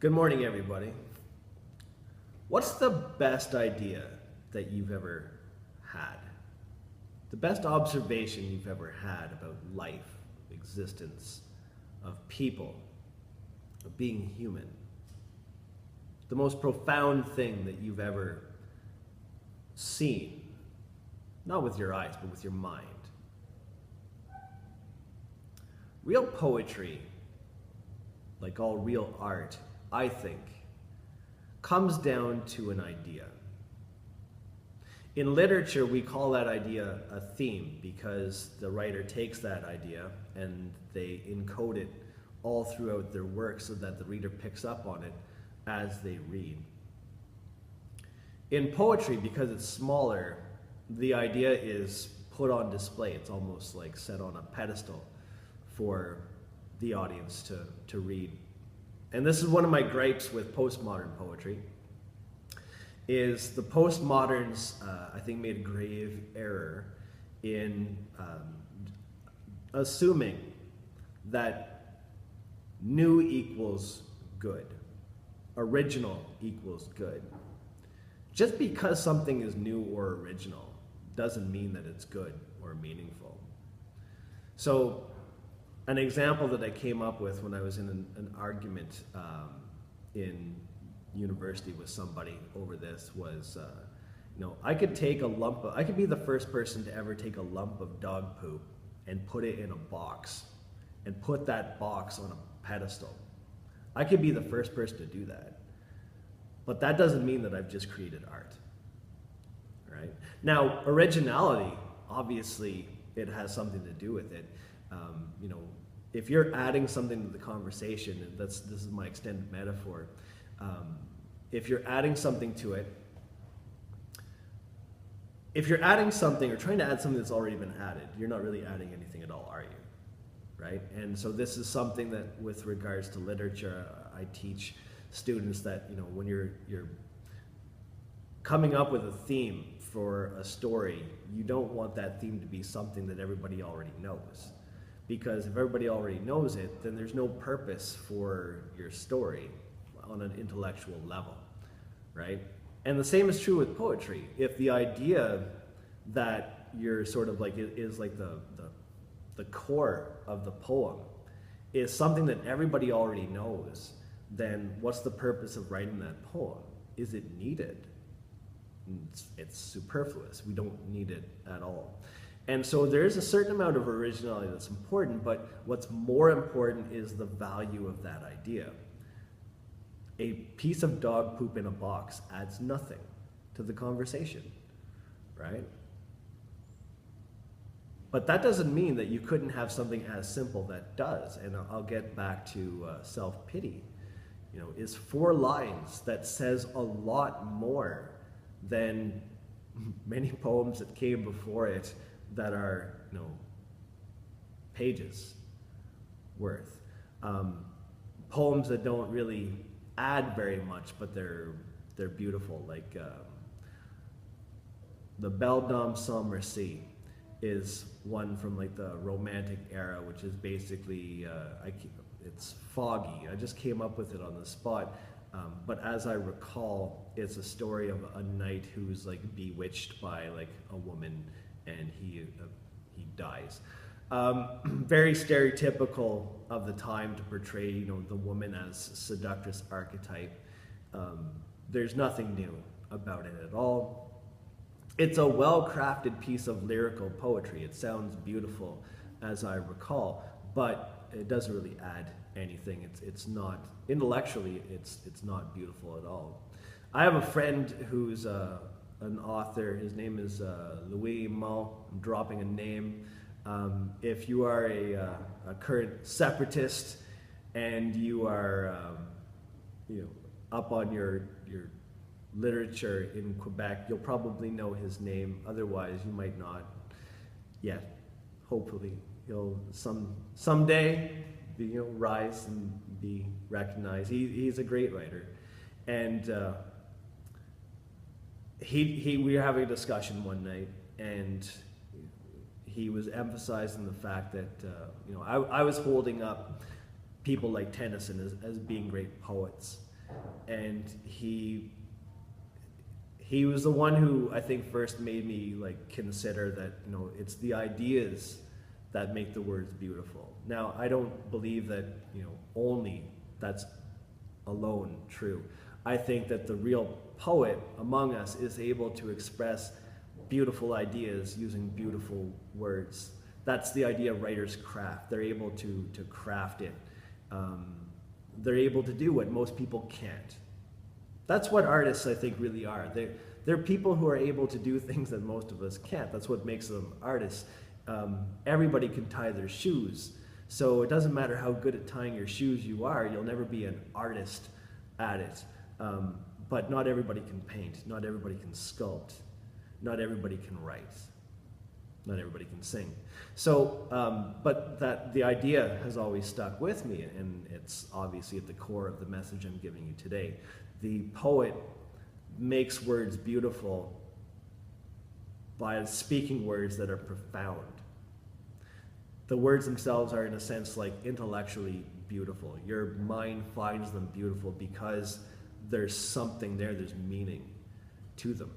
Good morning, everybody. What's the best idea that you've ever had? The best observation you've ever had about life, existence, of people, of being human? The most profound thing that you've ever seen, not with your eyes, but with your mind. Real poetry, like all real art, I think, comes down to an idea. In literature, we call that idea a theme because the writer takes that idea and they encode it all throughout their work so that the reader picks up on it as they read. In poetry, because it's smaller, the idea is put on display. It's almost like set on a pedestal for the audience to read. And this is one of my gripes with postmodern poetry, is the postmoderns, I think, made a grave error in assuming that new equals good, original equals good. Just because something is new or original doesn't mean that it's good or meaningful. So an example that I came up with when I was in an argument in university with somebody over this was, I could be the first person to ever take a lump of dog poop and put it in a box and put that box on a pedestal. I could be the first person to do that. But that doesn't mean that I've just created art, right? Now, originality, obviously, it has something to do with it. If you're adding something to the conversation, and this is my extended metaphor, if you're adding something to it, if you're adding something or trying to add something that's already been added, you're not really adding anything at all, are you? Right? And so this is something that, with regards to literature, I teach students that, when you're coming up with a theme for a story, you don't want that theme to be something that everybody already knows. Because if everybody already knows it, then there's no purpose for your story on an intellectual level, right? And the same is true with poetry. If the idea that you're sort of like is like the core of the poem is something that everybody already knows, then what's the purpose of writing that poem? Is it needed? It's superfluous. We don't need it at all. And so there's a certain amount of originality that's important, but what's more important is the value of that idea. A piece of dog poop in a box adds nothing to the conversation, right? But that doesn't mean that you couldn't have something as simple that does. And I'll get back to self-pity. Is 4 lines that says a lot more than many poems that came before it that are, pages worth. Poems that don't really add very much, but they're beautiful. Like the Belle Dame sans Merci is one from like the Romantic era, which is basically it's foggy. I just came up with it on the spot. But as I recall, it's a story of a knight who's like bewitched by like a woman, and he dies. Very stereotypical of the time to portray, the woman as seductress archetype. There's nothing new about it at all. It's a well-crafted piece of lyrical poetry. It sounds beautiful, as I recall, but it doesn't really add anything. It's not intellectually. It's not beautiful at all. I have a friend who's an author. His name is Louis Mo. I'm dropping a name. If you are a current separatist and you are up on your literature in Quebec, you'll probably know his name. Otherwise, you might not yet. Hopefully, he'll someday rise and be recognized. He's a great writer, and we were having a discussion one night, and he was emphasizing the fact that I was holding up people like Tennyson as being great poets, and he was the one who I think first made me like consider that, you know, it's the ideas that make the words beautiful. Now, I don't believe that, you know, only that's alone true. I think that the real poet among us is able to express beautiful ideas using beautiful words. That's the idea of writer's craft. They're able to craft it. They're able to do what most people can't. That's what artists, I think, really are. They're people who are able to do things that most of us can't. That's what makes them artists. Everybody can tie their shoes. So it doesn't matter how good at tying your shoes you are, you'll never be an artist at it. But not everybody can paint. Not everybody can sculpt. Not everybody can write. Not everybody can sing. So, but the idea has always stuck with me, and it's obviously at the core of the message I'm giving you today. The poet makes words beautiful by speaking words that are profound. The words themselves are, in a sense, like intellectually beautiful. Your mind finds them beautiful because there's something there, there's meaning to them.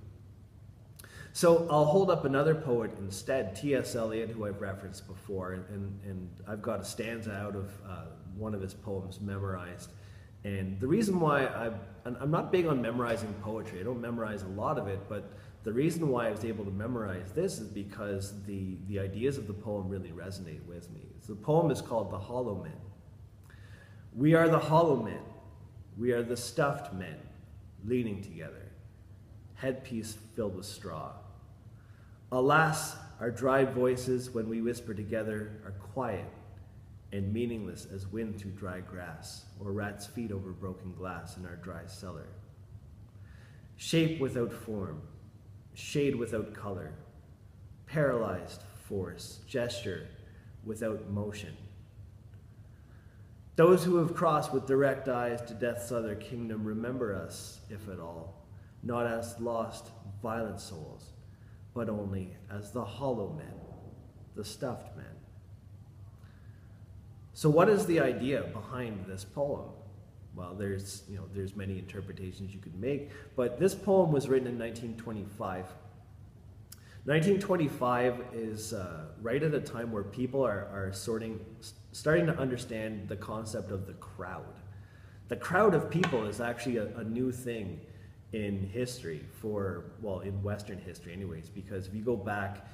So I'll hold up another poet instead, T.S. Eliot, who I've referenced before, and I've got a stanza out of one of his poems memorized. And the reason why I'm not big on memorizing poetry, I don't memorize a lot of it, but the reason why I was able to memorize this is because the ideas of the poem really resonate with me. So the poem is called The Hollow Men. We are the hollow men. We are the stuffed men, leaning together, headpiece filled with straw. Alas, our dried voices, when we whisper together, are quiet and meaningless as wind through dry grass, or rats' feet over broken glass in our dry cellar. Shape without form, shade without color, paralyzed force, gesture without motion. Those who have crossed with direct eyes to death's other kingdom remember us, if at all, not as lost, violent souls, but only as the hollow men, the stuffed men. So what is the idea behind this poem? Well, there's many interpretations you could make, but this poem was written in 1925. 1925 is right at a time where people are starting to understand the concept of the crowd. The crowd of people is actually a new thing in history in Western history anyways, because if you go back,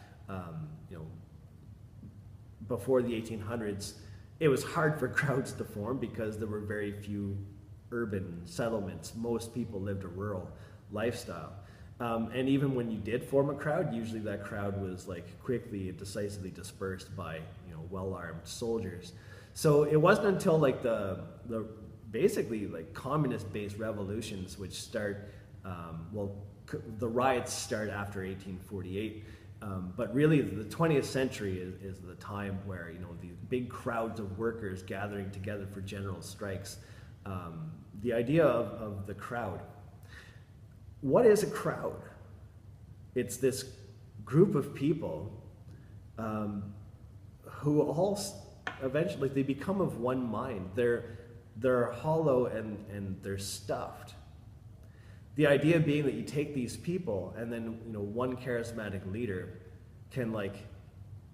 before the 1800s, it was hard for crowds to form because there were very few urban settlements. Most people lived a rural lifestyle. And even when you did form a crowd, usually that crowd was like quickly and decisively dispersed by well-armed soldiers. So it wasn't until like the basically like communist-based revolutions, which start the riots start after 1848. But really, the 20th century is the time where the big crowds of workers gathering together for general strikes. The idea of the crowd. What is a crowd? It's this group of people who all eventually they become of one mind. They're hollow and they're stuffed. The idea being that you take these people and then one charismatic leader can like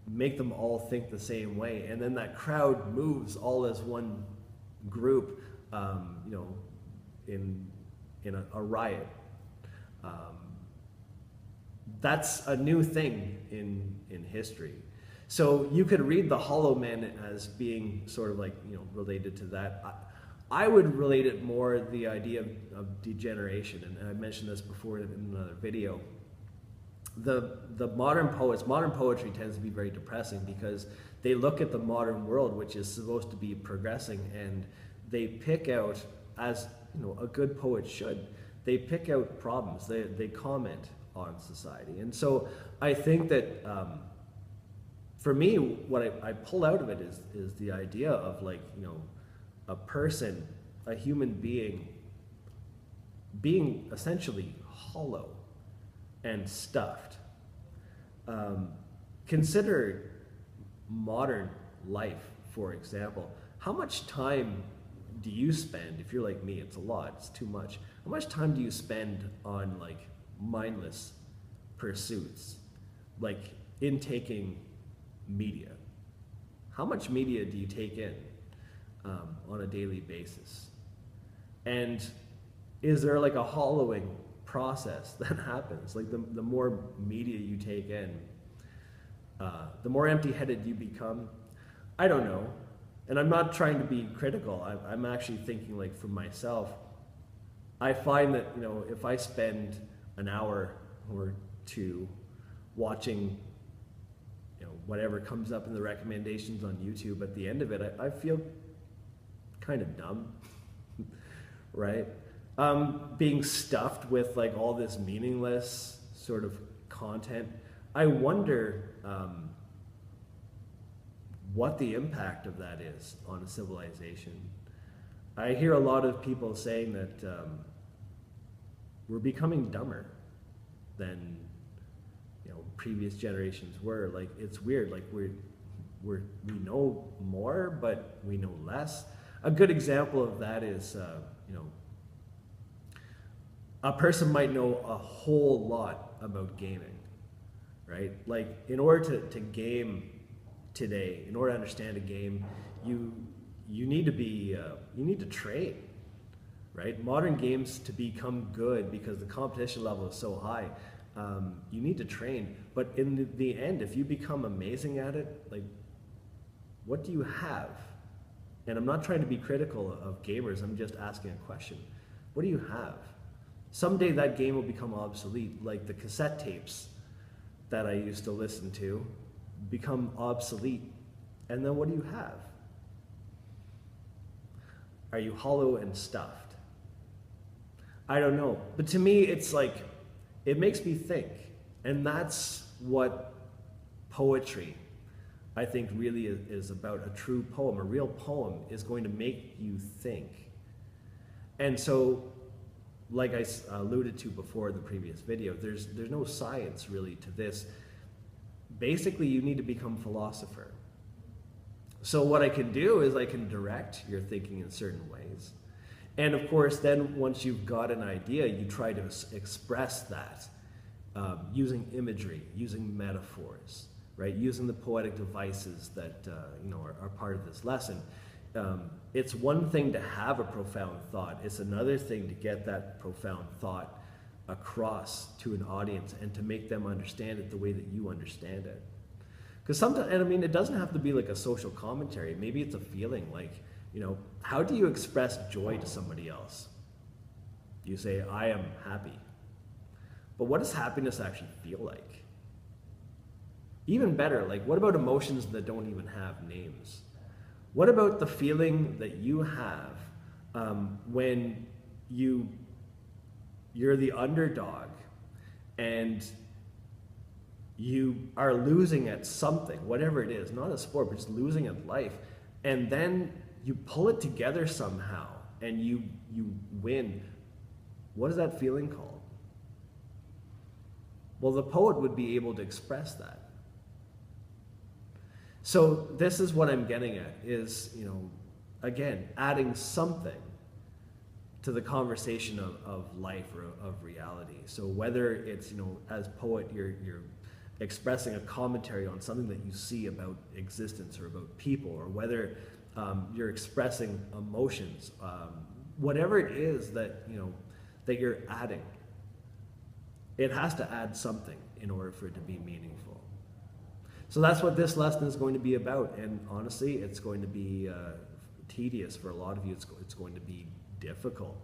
make them all think the same way, and then that crowd moves all as one group, in a riot. That's a new thing in history. So you could read the Hollow Men as being sort of like related to that. I would relate it more the idea of degeneration, and I mentioned this before in another video. The modern poetry tends to be very depressing because they look at the modern world, which is supposed to be progressing, and they pick out, as a good poet should, they pick out problems. They comment on society, and so I think that for me, what I pull out of it is the idea of like a person, a human being essentially hollow and stuffed. Consider modern life, for example. How much time do you spend, if you're like me, it's a lot, it's too much. How much time do you spend on like mindless pursuits, like intaking media? How much media do you take in on a daily basis? And is there like a hollowing process that happens? Like the more media you take in, the more empty-headed you become. I don't know. And I'm not trying to be critical. I'm actually thinking like for myself, I find that, you know, if I spend an hour or two watching, you know, whatever comes up in the recommendations on YouTube, at the end of it, I feel kind of dumb, right? Being stuffed with like all this meaningless sort of content. I wonder what the impact of that is on a civilization. I hear a lot of people saying that we're becoming dumber than, you know, previous generations were. Like, it's weird. Like we know more, but we know less. A good example of that is, you know, a person might know a whole lot about gaming, right? Like, in order to game today, in order to understand a game, you need to be you need to train, right? Modern games, to become good, because the competition level is so high, you need to train. But in the end, if you become amazing at it, like, what do you have? And I'm not trying to be critical of gamers, I'm just asking a question. What do you have? Someday that game will become obsolete, like the cassette tapes that I used to listen to become obsolete. And then what do you have? Are you hollow and stuffed? I don't know. But to me, it's like, it makes me think. And that's what poetry, I think, really is about. A true poem, a real poem, is going to make you think. And so, like I alluded to before in the previous video, there's no science really to this. Basically, you need to become a philosopher. So what I can do is I can direct your thinking in certain ways. And of course, then once you've got an idea, you try to express that using imagery, using metaphors, right? Using the poetic devices that you know, are part of this lesson. It's one thing to have a profound thought. It's another thing to get that profound thought across to an audience and to make them understand it the way that you understand it. Because sometimes, and I mean, it doesn't have to be like a social commentary. Maybe it's a feeling, like, you know, how do you express joy to somebody else? You say, I am happy. But what does happiness actually feel like? Even better, like, what about emotions that don't even have names? What about the feeling that you have when you're the underdog and you are losing at something, whatever it is, not a sport, but just losing at life, and then you pull it together somehow and you win? What is that feeling called? Well, the poet would be able to express that. So this is what I'm getting at, is, you know, again, adding something to the conversation of life or of reality. So whether it's, you know, as poet, you're expressing a commentary on something that you see about existence or about people, or whether you're expressing emotions, whatever it is that, you know, that you're adding, it has to add something in order for it to be meaningful. So that's what this lesson is going to be about. And honestly, it's going to be tedious for a lot of you. It's going to be difficult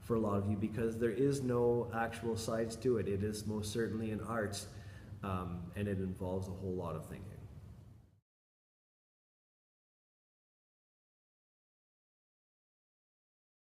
for a lot of you, because there is no actual science to it. It is most certainly an art, and it involves a whole lot of thinking.